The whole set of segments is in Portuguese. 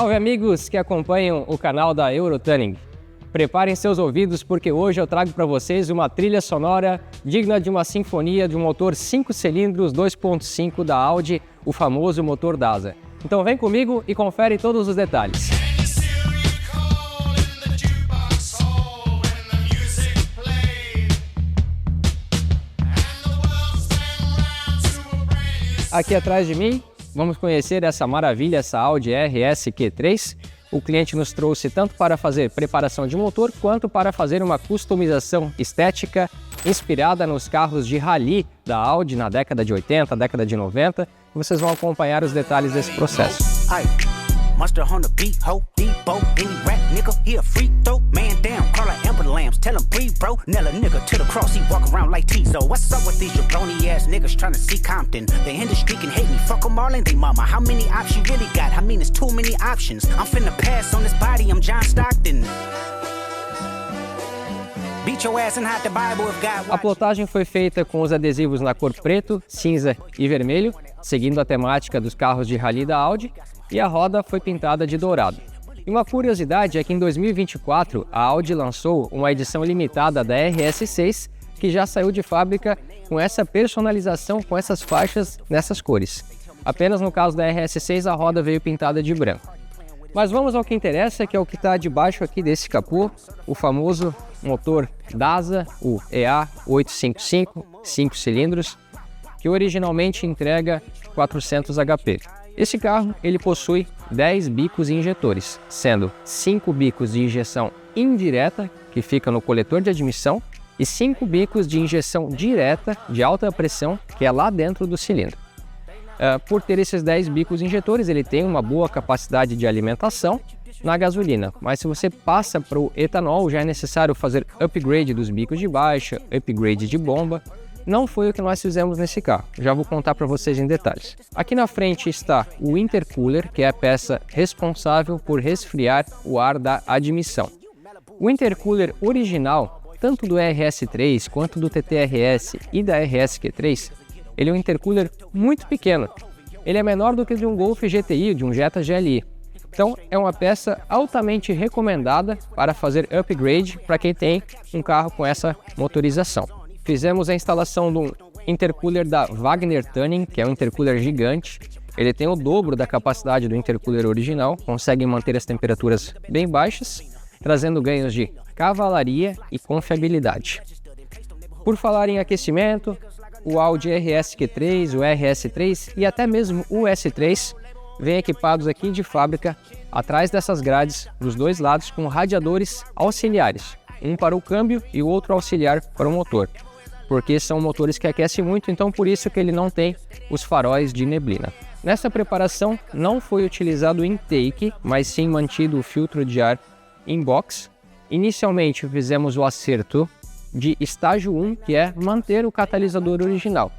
Salve amigos que acompanham o canal da Eurotuning. Preparem seus ouvidos porque hoje eu trago para vocês uma trilha sonora digna de uma sinfonia de um motor 5 cilindros 2.5 da Audi, o famoso motor DASA. Então vem comigo e confere todos os detalhes. Aqui atrás de mim, vamos conhecer essa maravilha, essa Audi RS Q3. O cliente nos trouxe tanto para fazer preparação de motor, quanto para fazer uma customização estética inspirada nos carros de rally da Audi na década de 80, década de 90. Vocês vão acompanhar os detalhes desse processo. Monster on the beat, ho, Debo, any rap nigga, he a freak though. Man down, call like Amber Lambs, tell him breathe, bro. Nella nigga to the cross, he walk around like Tizo. What's up with these jabroni ass niggas trying to see Compton? The industry can hate me, fuck them all and they mama. How many options you really got? I mean, it's too many options. I'm finna pass on this body, I'm John Stockton. A plotagem foi feita com os adesivos na cor preto, cinza e vermelho, seguindo a temática dos carros de rally da Audi, e a roda foi pintada de dourado. E uma curiosidade é que em 2024 a Audi lançou uma edição limitada da RS6 que já saiu de fábrica com essa personalização, com essas faixas nessas cores. Apenas no caso da RS6 a roda veio pintada de branco. Mas vamos ao que interessa, que é o que está debaixo aqui desse capô, o famoso motor DASA, o EA855, 5 cilindros, que originalmente entrega 400 HP. Esse carro ele possui 10 bicos injetores, sendo 5 bicos de injeção indireta, que fica no coletor de admissão, e 5 bicos de injeção direta de alta pressão, que é lá dentro do cilindro. Por ter esses 10 bicos injetores, ele tem uma boa capacidade de alimentação na gasolina, mas se você passa para o etanol, já é necessário fazer upgrade dos bicos de baixa, upgrade de bomba. Não foi o que nós fizemos nesse carro, já vou contar para vocês em detalhes. Aqui na frente está o intercooler, que é a peça responsável por resfriar o ar da admissão. O intercooler original, tanto do RS3 quanto do TTRS e da RS Q3, ele é um intercooler muito pequeno. Ele é menor do que de um Golf GTI, de um Jetta GLI. Então é uma peça altamente recomendada para fazer upgrade para quem tem um carro com essa motorização. Fizemos a instalação do intercooler da Wagner Tuning, que é um intercooler gigante. Ele tem o dobro da capacidade do intercooler original, consegue manter as temperaturas bem baixas, trazendo ganhos de cavalaria e confiabilidade. Por falar em aquecimento, o Audi RS Q3, o RS3 e até mesmo o S3 vêm equipados aqui de fábrica, atrás dessas grades, dos dois lados, com radiadores auxiliares, um para o câmbio e o outro auxiliar para o motor, porque são motores que aquecem muito, então por isso que ele não tem os faróis de neblina. Nessa preparação não foi utilizado intake, mas sim mantido o filtro de ar em box. Inicialmente fizemos o acerto de estágio 1, que é manter o catalisador original.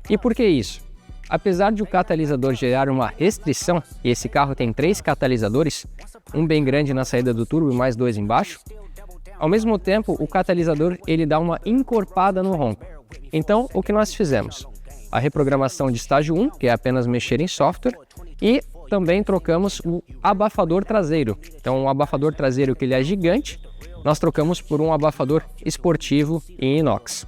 E por que isso? Apesar de o catalisador gerar uma restrição, e esse carro tem 3 catalisadores, um bem grande na saída do turbo e mais 2 embaixo, ao mesmo tempo o catalisador ele dá uma encorpada no ronco. Então o que nós fizemos? A reprogramação de estágio 1, que é apenas mexer em software, e também trocamos o abafador traseiro. Então um abafador traseiro que ele é gigante, nós trocamos por um abafador esportivo em inox.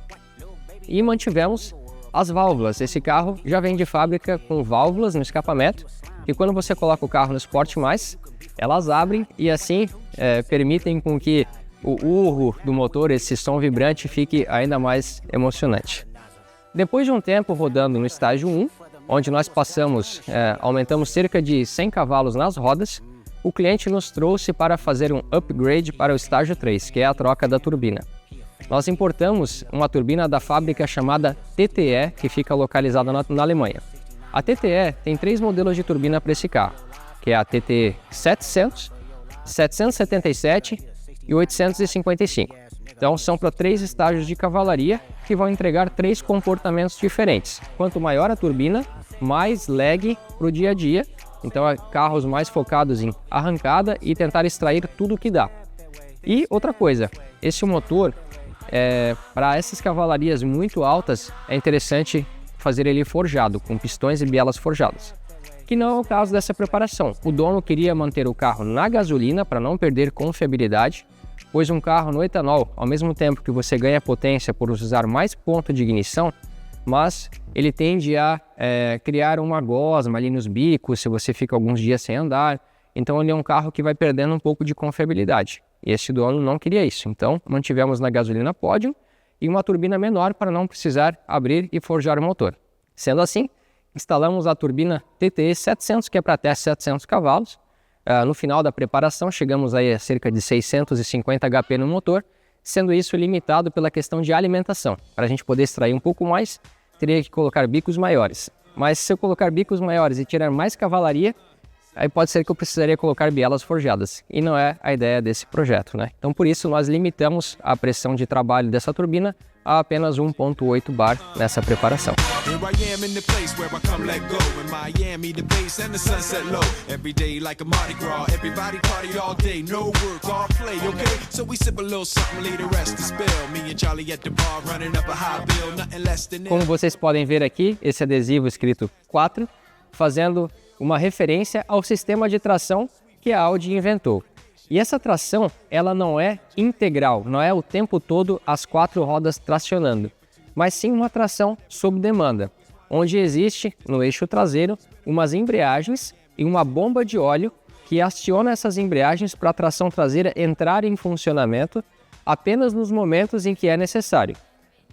E mantivemos as válvulas. Esse carro já vem de fábrica com válvulas no escapamento, que quando você coloca o carro no Sport+, elas abrem e assim permitem com que o urro do motor, esse som vibrante, fique ainda mais emocionante. Depois de um tempo rodando no estágio 1, onde nós aumentamos cerca de 100 cavalos nas rodas, o cliente nos trouxe para fazer um upgrade para o estágio 3, que é a troca da turbina. Nós importamos uma turbina da fábrica chamada TTE, que fica localizada na Alemanha. A TTE tem 3 modelos de turbina para esse carro, que é a TTE 700, 777 e 855. Então são para 3 estágios de cavalaria que vão entregar 3 comportamentos diferentes. Quanto maior a turbina, mais lag para o dia a dia. Então carros mais focados em arrancada e tentar extrair tudo que dá. E outra coisa, esse motor, para essas cavalarias muito altas, é interessante fazer ele forjado, com pistões e bielas forjadas. que não é o caso dessa preparação. O dono queria manter o carro na gasolina para não perder confiabilidade, pois um carro no etanol, ao mesmo tempo que você ganha potência por usar mais ponto de ignição, mas ele tende a criar uma gosma ali nos bicos se você fica alguns dias sem andar. Então ele é um carro que vai perdendo um pouco de confiabilidade. E esse dono não queria isso, então mantivemos na gasolina Podium e uma turbina menor para não precisar abrir e forjar o motor. Sendo assim, instalamos a turbina TTE 700, que é para até 700 cavalos. No final da preparação, chegamos aí a cerca de 650 HP no motor, sendo isso limitado pela questão de alimentação. Para a gente poder extrair um pouco mais, teria que colocar bicos maiores. Mas se eu colocar bicos maiores e tirar mais cavalaria, aí pode ser que eu precisaria colocar bielas forjadas. E não é a ideia desse projeto, né? Então por isso nós limitamos a pressão de trabalho dessa turbina a apenas 1.8 bar nessa preparação. Como vocês podem ver aqui, esse adesivo escrito 4, fazendo uma referência ao sistema de tração que a Audi inventou. E essa tração, ela não é integral, não é o tempo todo as 4 rodas tracionando, mas sim uma tração sob demanda, onde existe no eixo traseiro umas embreagens e uma bomba de óleo que aciona essas embreagens para a tração traseira entrar em funcionamento apenas nos momentos em que é necessário.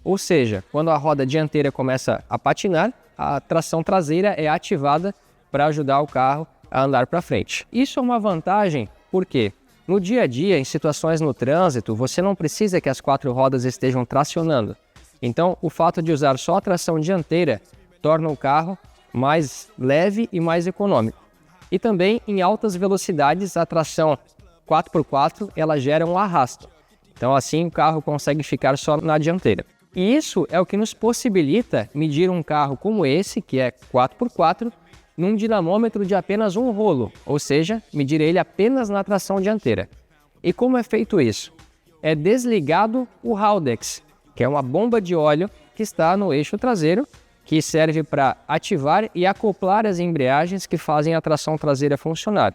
Ou seja, quando a roda dianteira começa a patinar, a tração traseira é ativada para ajudar o carro a andar para frente. Isso é uma vantagem porque no dia a dia, em situações no trânsito, você não precisa que as 4 rodas estejam tracionando. Então, o fato de usar só a tração dianteira torna o carro mais leve e mais econômico. E também, em altas velocidades, a tração 4x4 ela gera um arrasto. Então, assim, o carro consegue ficar só na dianteira. E isso é o que nos possibilita medir um carro como esse, que é 4x4, num dinamômetro de apenas um rolo, ou seja, medir ele apenas na tração dianteira. E como é feito isso? É desligado o Haldex, que é uma bomba de óleo que está no eixo traseiro, que serve para ativar e acoplar as embreagens que fazem a tração traseira funcionar.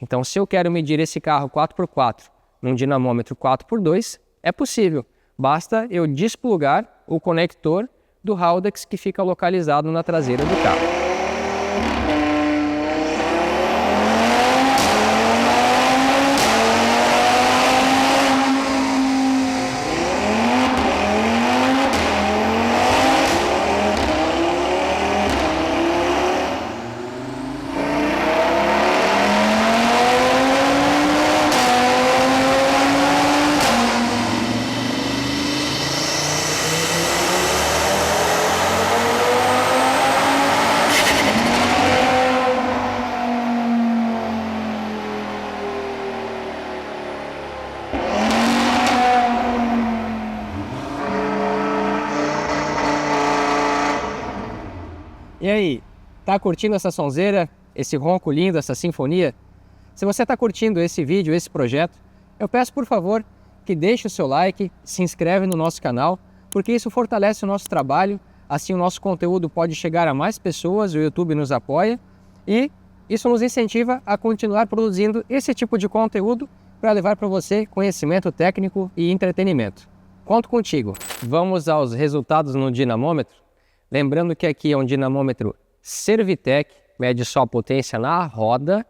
Então, se eu quero medir esse carro 4x4 num dinamômetro 4x2, é possível. Basta eu desplugar o conector do Haldex que fica localizado na traseira do carro. E aí, tá curtindo essa sonzeira, esse ronco lindo, essa sinfonia? Se você está curtindo esse vídeo, esse projeto, eu peço por favor que deixe o seu like, se inscreve no nosso canal, porque isso fortalece o nosso trabalho, assim o nosso conteúdo pode chegar a mais pessoas, o YouTube nos apoia e isso nos incentiva a continuar produzindo esse tipo de conteúdo para levar para você conhecimento técnico e entretenimento. Conto contigo. Vamos aos resultados no dinamômetro. Lembrando que aqui é um dinamômetro Servitec, mede só a potência na roda,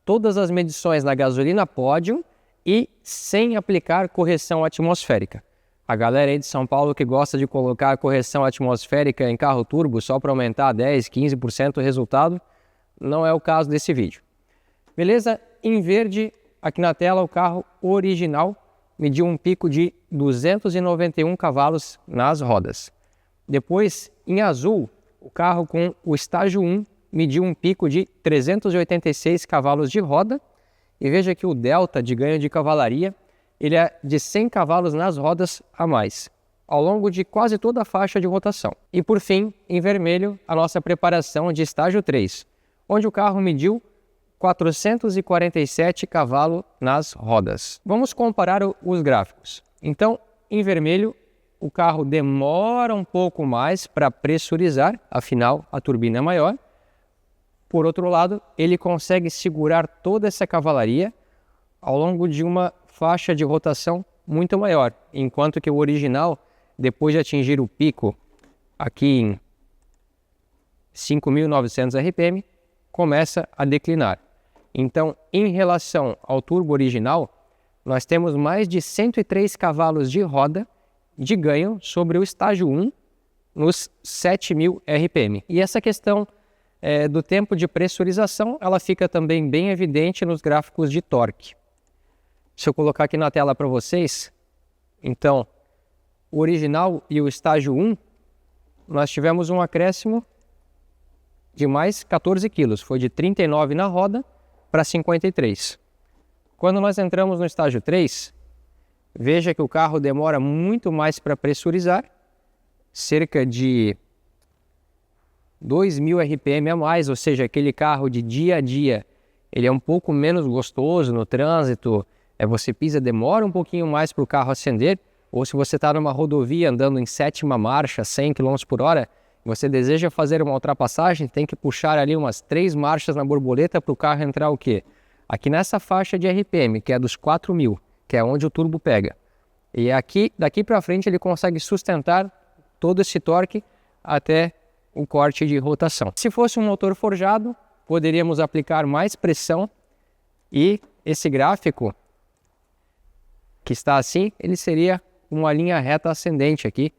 todas as medições na gasolina Podium e sem aplicar correção atmosférica. A galera aí de São Paulo que gosta de colocar correção atmosférica em carro turbo só para aumentar 10, 15% o resultado, não é o caso desse vídeo. Beleza? Em verde, aqui na tela, o carro original mediu um pico de 291 cavalos nas rodas. Depois, em azul, o carro com o estágio 1 mediu um pico de 386 cavalos de roda. E veja que o delta de ganho de cavalaria ele é de 100 cavalos nas rodas a mais, ao longo de quase toda a faixa de rotação. E por fim, em vermelho, a nossa preparação de estágio 3, onde o carro mediu 447 cavalos nas rodas. Vamos comparar os gráficos. Então, em vermelho, o carro demora um pouco mais para pressurizar, afinal a turbina é maior. Por outro lado, ele consegue segurar toda essa cavalaria ao longo de uma faixa de rotação muito maior, enquanto que o original, depois de atingir o pico aqui em 5.900 RPM, começa a declinar. Então, em relação ao turbo original, nós temos mais de 103 cavalos de roda de ganho sobre o estágio 1 nos 7.000 RPM. E essa questão do tempo de pressurização, ela fica também bem evidente nos gráficos de torque. Se eu colocar aqui na tela para vocês, então, o original e o estágio 1, nós tivemos um acréscimo de mais 14 kg, foi de 39 na roda para 53. Quando nós entramos no estágio 3, veja que o carro demora muito mais para pressurizar, cerca de 2.000 RPM a mais, ou seja, aquele carro de dia a dia, ele é um pouco menos gostoso no trânsito, você pisa, demora um pouquinho mais para o carro acender, ou se você está numa rodovia andando em 7ª marcha, 100 km por hora, você deseja fazer uma ultrapassagem, tem que puxar ali umas 3 marchas na borboleta para o carro entrar o quê? Aqui nessa faixa de RPM, que é dos 4.000, que é onde o turbo pega. E aqui, daqui para frente ele consegue sustentar todo esse torque até o corte de rotação. Se fosse um motor forjado, poderíamos aplicar mais pressão e esse gráfico, que está assim, ele seria uma linha reta ascendente aqui,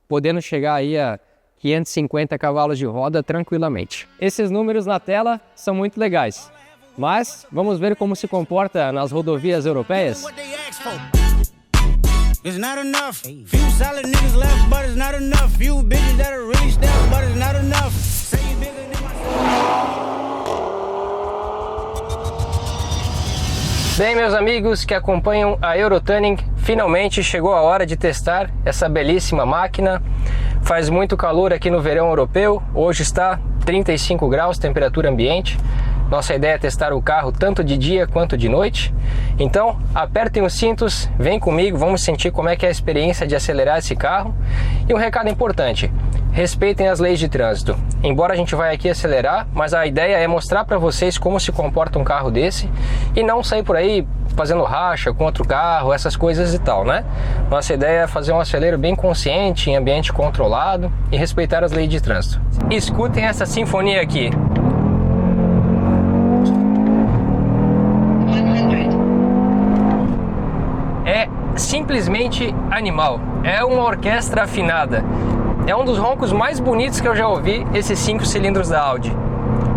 podendo chegar aí a 550 cavalos de roda tranquilamente. Esses números na tela são muito legais, mas vamos ver como se comporta nas rodovias europeias? Bem, meus amigos que acompanham a Eurotuning, finalmente chegou a hora de testar essa belíssima máquina. Faz muito calor aqui no verão europeu, hoje está 35 graus, temperatura ambiente. Nossa ideia é testar o carro tanto de dia quanto de noite. Então, apertem os cintos, vem comigo, vamos sentir como é que é a experiência de acelerar esse carro. E um recado importante, respeitem as leis de trânsito. Embora a gente vai aqui acelerar, mas a ideia é mostrar para vocês como se comporta um carro desse e não sair por aí fazendo racha com outro carro, essas coisas e tal, né? Nossa ideia é fazer um acelero bem consciente, em ambiente controlado e respeitar as leis de trânsito. Escutem essa sinfonia aqui. É simplesmente animal, é uma orquestra afinada. É um dos roncos mais bonitos que eu já ouvi, esses 5 cilindros da Audi.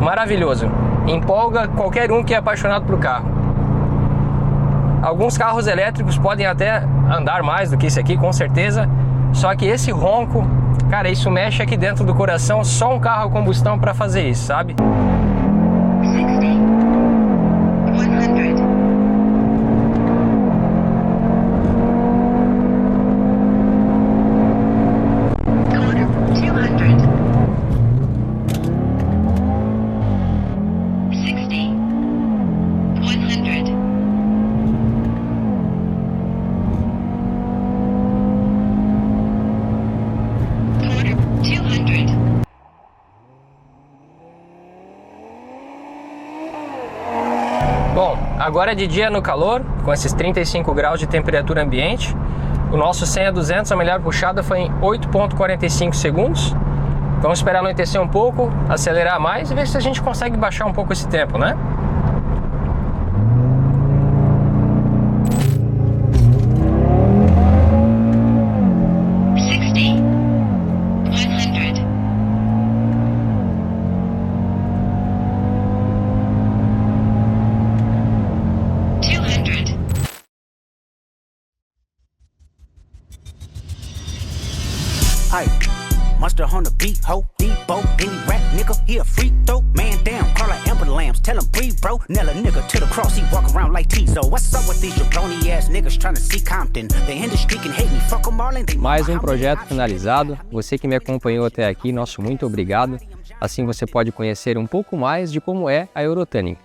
Maravilhoso, empolga qualquer um que é apaixonado por carro. Alguns carros elétricos podem até andar mais do que esse aqui, com certeza. Só que esse ronco, cara, isso mexe aqui dentro do coração. Só um carro a combustão para fazer isso, sabe? 60, 100. Corner 200. 60, 100. Corner 200. Bom, agora é de dia no calor, com esses 35 graus de temperatura ambiente. O nosso 100 a 200, a melhor puxada foi em 8,45 segundos. Vamos esperar anoitecer um pouco, acelerar mais e ver se a gente consegue baixar um pouco esse tempo, né? Ay, Mustard on the beat, ho, Debo, any rap nigga, he a freak throw, man down, call like Amber Lambs, tell him breathe, bro, nail a nigga to the cross, he walk around like Tizo. What's up with these jabroni ass niggas trying to see Compton? The industry can hate me, fuck them all and they Mais um projeto finalizado. Você que me acompanhou até aqui, nosso muito obrigado. Assim você pode conhecer um pouco mais de como é a Eurotuning.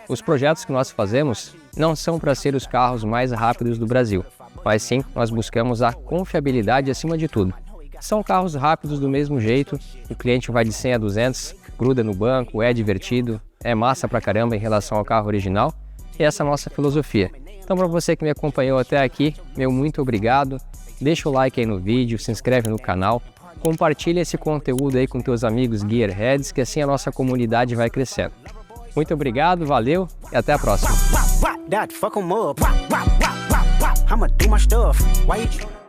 Os projetos que nós fazemos não são para ser os carros mais rápidos do Brasil, mas sim nós buscamos a confiabilidade acima de tudo. São carros rápidos do mesmo jeito, o cliente vai de 100 a 200 gruda no banco, é divertido, é massa pra caramba em relação ao carro original, e essa é a nossa filosofia. Então, para você que me acompanhou até aqui, meu muito obrigado, deixa o like aí no vídeo, se inscreve no canal, compartilha esse conteúdo aí com teus amigos Gearheads, que assim a nossa comunidade vai crescendo. Muito obrigado, valeu e até a próxima. That fuck 'em up. I'ma do my stuff. Why you